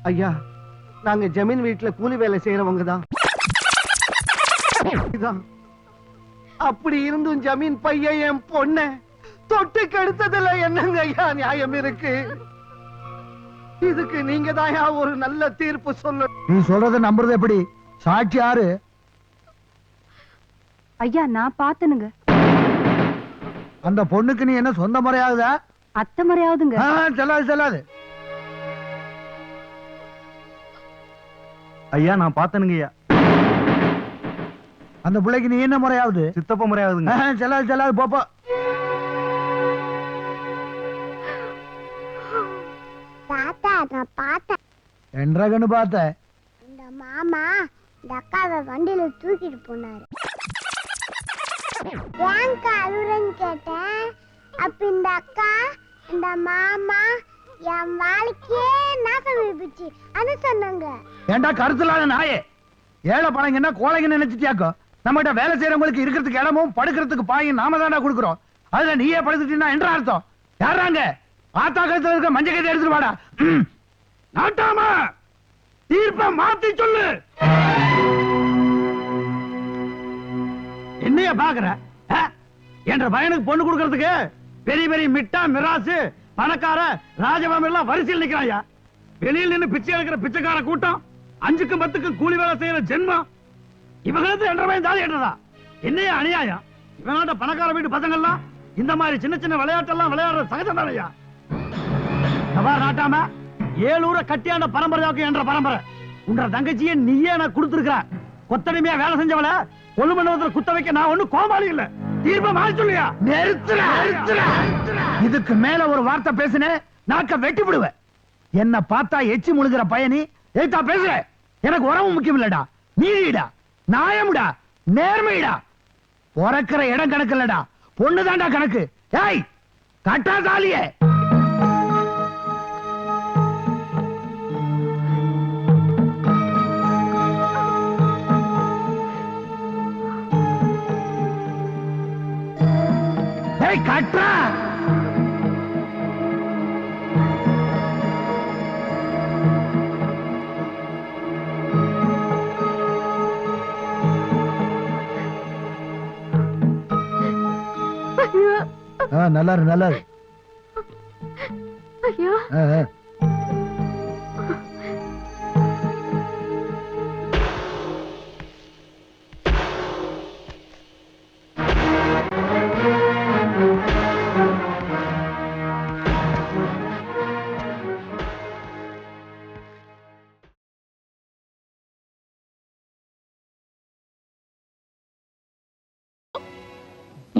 ஐயா, நாங்க ஜமீன் வீட்டுல கூலி வேலை செய்யறவங்க தான். அப்படி இருந்தும் ஜமீன் பையன் என் பொண்ண தொட்டு கெடுத்ததுல என்னங்க ஐயா நியாயம் இருக்கு? இதுக்கு நீங்க தான் ஒரு நல்ல தீர்ப்பு சொல்ல. நீ சொல்றத நம்புறது எப்படி? சாட்சி யாரு? ஐயா, நான் பாத்தனுங்க. அந்த பொண்ணுக்கு நீ என்ன சொந்த முறையாகுதா? அத்தை முறையாவதுங்க. செல்லாது. ஐயா, நான் பாத்தனுங்க ஐயா. அந்த பிள்ளைக்கு நீ என்ன முறையாவது? சித்தப்ப முறையாவதுங்க. செல்லாது போப்போ. தாத்தா, நான் பார்த்தேன். என்ற கண்ணு பார்த்த? இந்த மாமா இந்த அக்காவை வண்டியில தூக்கிட்டு போனாரு. ஏன்க்கா அழுறன்னு கேட்டேன். அப்ப இந்த அக்கா இந்த மாமா என் வாழ்க்கையே நாசம் வைப்பிச்சு அது சொன்னாங்க. ஏண்டா கருத்துலாத நாயே, ஏழை பழங்கன்னா கோழைங்க நினைச்சிட்டியாக்கோ? நம்ம கிட்ட வேலை செய்யறவங்களுக்கு இருக்கிறதுக்கு இடமும் படுக்கிறதுக்கு பாயும் நாம தானே கொடுக்குறோம். அதுல நீயே படுத்துட்டீங்கன்னா என்ற அர்த்தம்? யாராங்க ஆத்தா கருத்துல இருக்க மஞ்சள் கைதை எடுத்துட்டு வாடா. நாட்டாம தீர்ப்ப மாத்தி சொல்லு. என்னைய பாக்குற? என்ற பையனுக்கு பொண்ணு கொடுக்கறதுக்கு பெரிய பெரிய மிட்டா மிராசு பணக்கார ராஜபாம் எல்லாம் வரிசையில் நிக்கிறாயா. வெளியில் நின்று பிச்சை எடுக்கிற பிச்சைக்கார கூட்டம், 5க்கும் 10க்கும் கூலி வேலை செய்யற ஜென்மம், இவங்களுக்கு 2.5 தாலி ஏற்றதா? என்னையா அநியாயம்? இவனாட்ட பணக்கார வீட்டு பசங்கள்லாம் இந்த மாதிரி சின்ன சின்ன விளையாட்டெல்லாம் விளையாடுற சகஜம் தானையா? நாட்டாம 7 ஊரை கட்டியாண்ட பரம்பரையாக்கும் என்ற பரம்பரை உன்ற தங்கச்சியை நீயே நான் கொடுத்துருக்க. கொத்தடிமையா வேலை செஞ்சவள கொள்ளு மண்டபத்தில் குத்த வைக்க நான் ஒண்ணு கோமாளி இல்ல. தீர்ப்பை மாறி சொல்லியா? இதுக்கு மேல ஒரு வார்த்தை பேசுனே நாக்க வெட்டி விடுவேன். என்ன பார்த்தா எச்சி முழுகிற பயணி ஏத்தா பேசுற. எனக்கு உறவு முக்கியம் இல்லடா, நீதிடா, நியாயம்டா, நேர்மைடா. பிறக்கிற இடம் கணக்கு இல்லடா, பொண்ணுதான்டா கணக்கு. ஏய் கட்டா தாலியே. ஏய் கட்டா. நல்லாரு நல்லாரு. ஐயா,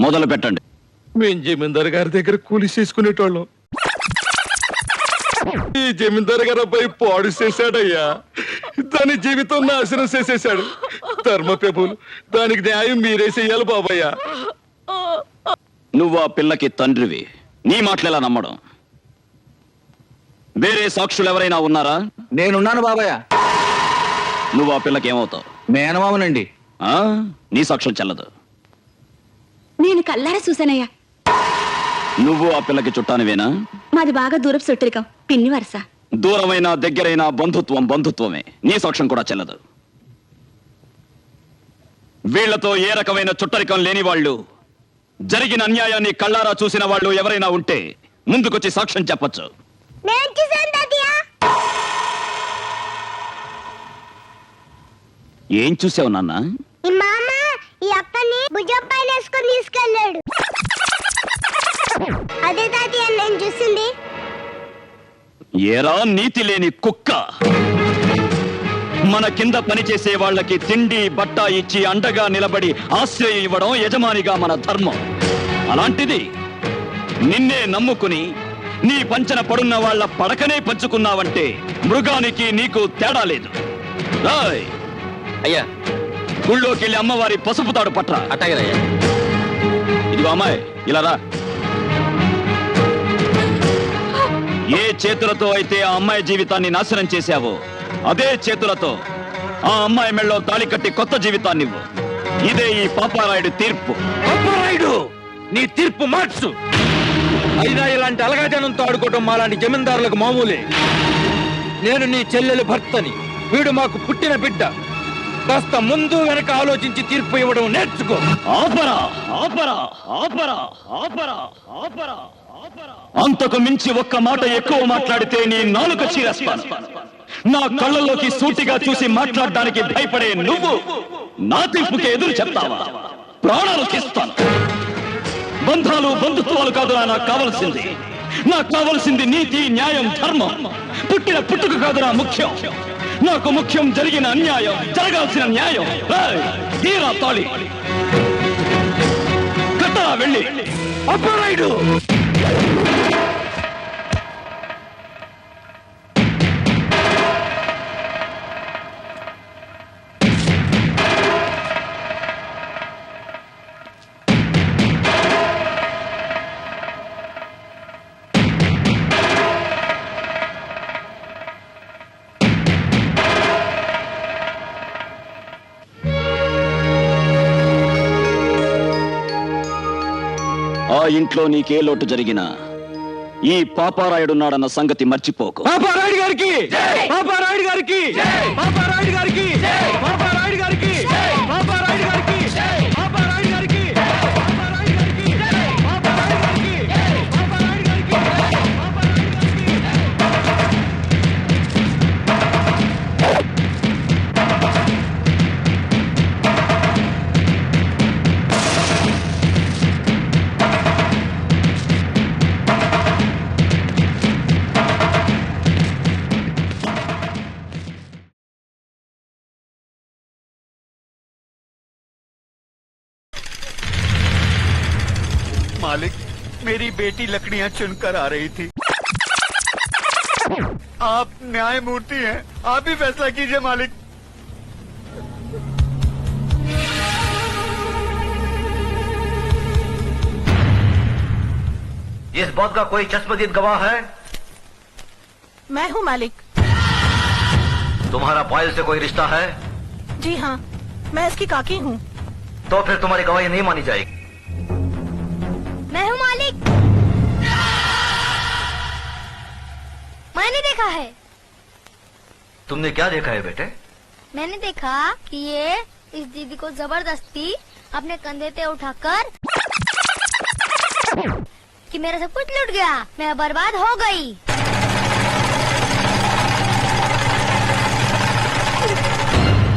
మొదలు పెట్టండి. మేము జమీందారు గారి దగ్గర కూలి చేసుకునేటోళ్ళం. ఈ జమీందారు గారు అబ్బాయి పాడు చేశాడయ్యా. దాని జీవితం నాశనం చేసేశాడు. ధర్మ ప్రభులు దానికి న్యాయం మీరే చెయ్యాలి బాబయ్య. నువ్వు ఆ పిల్లకి తండ్రివి, నీ మాటలేలా నమ్మడం? వేరే సాక్షులు ఎవరైనా ఉన్నారా? నేనున్నాను బాబయ్య. నువ్వు ఆ పిల్లకి ఏమవుతావు? మేనమామనండి. నీ సాక్ష్యం చెల్లదు. నేను కల్లారా చూసానయ్యా. నువ్వు ఆ పిల్లకి చుట్టానివేనా? మాది బాగా దూరపు చుట్టరికం, పిన్ని వరుస. దూరమైన దగ్గరైన బంధుత్వం బంధుత్వమే, నీ సాక్ష్యం కూడా చెల్లదు. వీళ్లతో ఏ రకమైన చుట్టరికం లేని వాళ్ళు, జరిగిన అన్యాయాన్ని కళ్ళారా చూసిన వాళ్ళు ఎవరైనా ఉంటే ముందుకొచ్చి సాక్ష్యం చెప్పొచ్చు. ఏం చూసావు నాన్న? ఈ మామ ఈ అక్కని భుజం పైన వేసుకొని తీసుకెళ్ళాడు. అదే తాతయ్య నేను చూసింది. ఏరా నీతి లేని కుక్క! మన కింద పనిచేసే వాళ్ళకి తిండి బట్ట ఇచ్చి అండగా నిలబడి ఆశ్రయం ఇవ్వడం యజమానిగా మన ధర్మం. అలాంటిది నిన్నే నమ్ముకుని నీ పంచన పడున్న వాళ్ళ పడకనే పంచుకున్నావంటే మృగానికి నీకు తేడా లేదు. అయ్యా, గుళ్ళోకి వెళ్ళి అమ్మవారి పసుపు తాడు పట్రా. అట్టగరయ్యా. ఇదిగో అమ్మాయి, ఇలా రా. ఏ చేతులతో అయితే ఆ అమ్మాయి జీవితాన్ని నాశనం చేశావో అదే చేతులతో ఆ అమ్మాయి మెళ్ళలో తాళి కట్టి కొత్త జీవితాన్ని ఇవ్వు. ఇదే ఈ పాపారాయుడు తీర్పు. పాపారాయుడు, నీ తీర్పు మార్చు. అయినా ఇలాంటి అలగాజనంతో ఆడుకోవటం మాలాంటి జమీందారులకు మామూలే. నేను నీ చెల్లెలు భర్తని, వీడు మాకు పుట్టిన బిడ్డ. కాస్త ముందు వెనక ఆలోచించి తీర్పు ఇవ్వడం నేర్చుకో. ఆపరా ఆపరా ఆపరా ఆపరా ఆపరా ఆపరా. అంతకు మించి ఒక్క మాట ఎక్కువ మాట్లాడితే నీ నాలుక చీరేస్తాను. నా కళ్ళల్లోకి సూటిగా చూసి మాట్లాడడానికి భయపడే నువ్వు నా తీర్పుకి ఎదురు చెప్తావా? ప్రాణాలు తీస్తాను. బంధాలు బంధుత్వాలు కాదురా నాకు కావలసింది. నాకు కావలసింది నీతి, న్యాయం, ధర్మం. పుట్టిన పుట్టుక కాదురా ముఖ్యం. నాకు ముఖ్యం జరిగిన అన్యాయం, జరగాల్సిన న్యాయం. తీరా తాళి కట్టరా వెళ్ళి. అప్పరాయుడు ఆ ఇంట్లో నీకే లోటు జరిగినా ఈ పాపారాయుడున్నాడన్న సంగతి మర్చిపోకు. పాపారాయుడు గారికి, పాపారాయుడు గారికి, పాపారాయుడు గారికి, పాపారాయుడు గారికి, పాపారాయుడు గారికి, పాపారాయుడు గారికి, పాపారాయుడు గారికి, పాపారాయుడు గారికి, పాపారాయుడు గారికి, मालिक, मेरी बेटी लकड़ियां चुनकर आ रही थी। आप न्यायमूर्ति हैं, आप ही फैसला कीजिए मालिक। इस बात का कोई चश्मदीद गवाह है? मैं हूँ मालिक। तुम्हारा पायल से कोई रिश्ता है? जी हाँ, मैं इसकी काकी हूँ। तो फिर तुम्हारी गवाही नहीं मानी जाएगी। मैं हूँ मालिक। मैंने देखा है। तुमने क्या देखा है बेटे? मैंने देखा कि ये इस दीदी को जबरदस्ती अपने कंधे पे उठाकर कि मेरा सब कुछ लूट गया, मैं बर्बाद हो गई।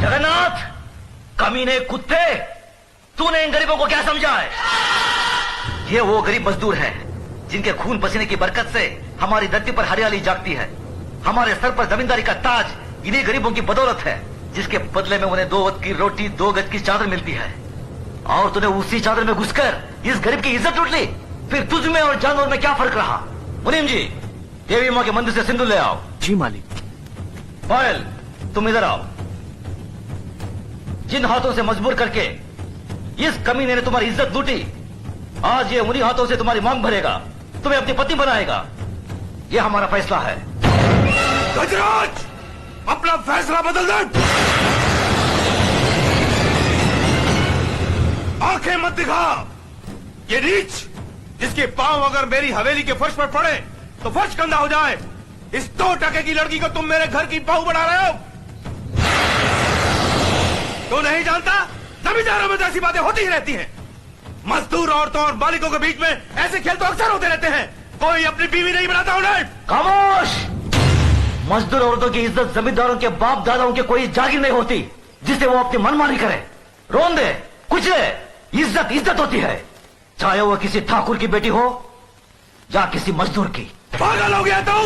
जगन्नाथ, कमीने कुत्ते, तूने इन गरीबों को क्या समझा है? ये वो गरीब मजदूर हैं जिनके खून पसीने की बरकत से हमारी धरती पर हरियाली जागती है। हमारे सर पर जमींदारी का ताज इन्हीं गरीबों की बदौलत है, जिसके बदले में उन्हें 2 वक्त की रोटी, 2 गज की चादर मिलती है। और तूने उसी चादर में घुसकर इस गरीब की इज्जत लूट ली। फिर तुझ में और जानवर में क्या फर्क रहा? मुनीम जी, देवी माँ के मंदिर से सिंदूर ले आओ। जी मालिक। पायल, तुम इधर आओ। जिन हाथों से मजबूर करके इस कमीने ने तुम्हारी इज्जत लूटी, आज ये उन्हीं हाथों से तुम्हारी मांग भरेगा, तुम्हें अपनी पत्नी बनाएगा। ये हमारा फैसला है। गजराज, अपना फैसला बदल दे। आंखें मत दिखा। ये नीच, जिसके पांव अगर मेरी हवेली के फर्श पर पड़े तो फर्श गंदा हो जाए, इस 2 टके की लड़की को तुम मेरे घर की बहू बना रहे हो। तो नहीं जानता, जमींदारों में तो ऐसी बातें होती ही रहती हैं। मजदूर औरतों और मालिकों के बीच में ऐसे खेल तो अक्सर होते रहते हैं। कोई अपनी बीवी नहीं बनाता उन्हें। खामोश! मजदूर औरतों की इज्जत जमींदारों के बाप दादाओं के कोई जागीर नहीं होती जिसे वो अपनी मनमानी करे, रोन दे, कुचले। इज्जत इज्जत होती है, चाहे वो किसी ठाकुर की बेटी हो या किसी मजदूर की। पागल हो गया तू?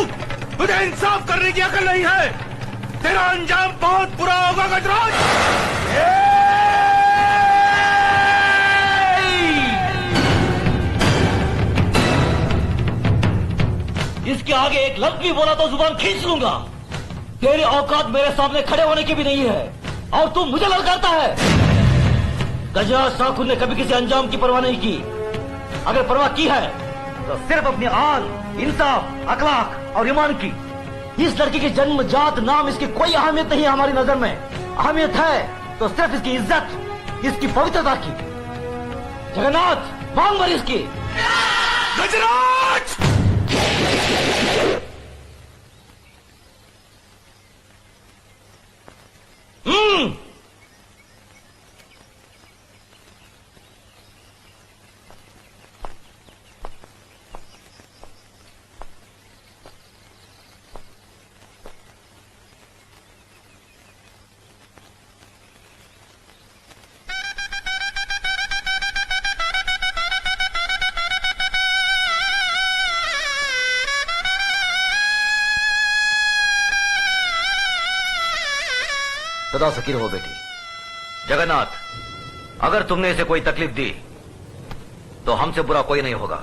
तुझे इंसाफ करने की अकल नहीं है। तेरा अंजाम बहुत बुरा होगा गजराज। इसके आगे एक लफ्ज भी बोला तो जुबान खींच लूंगा। तेरी औकात मेरे सामने खड़े होने की भी नहीं है और तू मुझे ललकारता है। गजराज ठाकुर ने कभी किसी अंजाम की परवाह नहीं की। अगर परवाह की है तो सिर्फ अपनी आन, इंसाफ, अखलाक और ईमान की। इस लड़की की जन्म, जात, नाम, इसकी कोई अहमियत नहीं है हमारी नजर में। अहमियत है तो सिर्फ इसकी इज्जत, इसकी पवित्रता की। जगन्नाथ, मांग भर इसकी। गजराज! सदा सकीर हो बेटी। जगन्नाथ, अगर तुमने इसे कोई तकलीफ दी तो हमसे बुरा कोई नहीं होगा।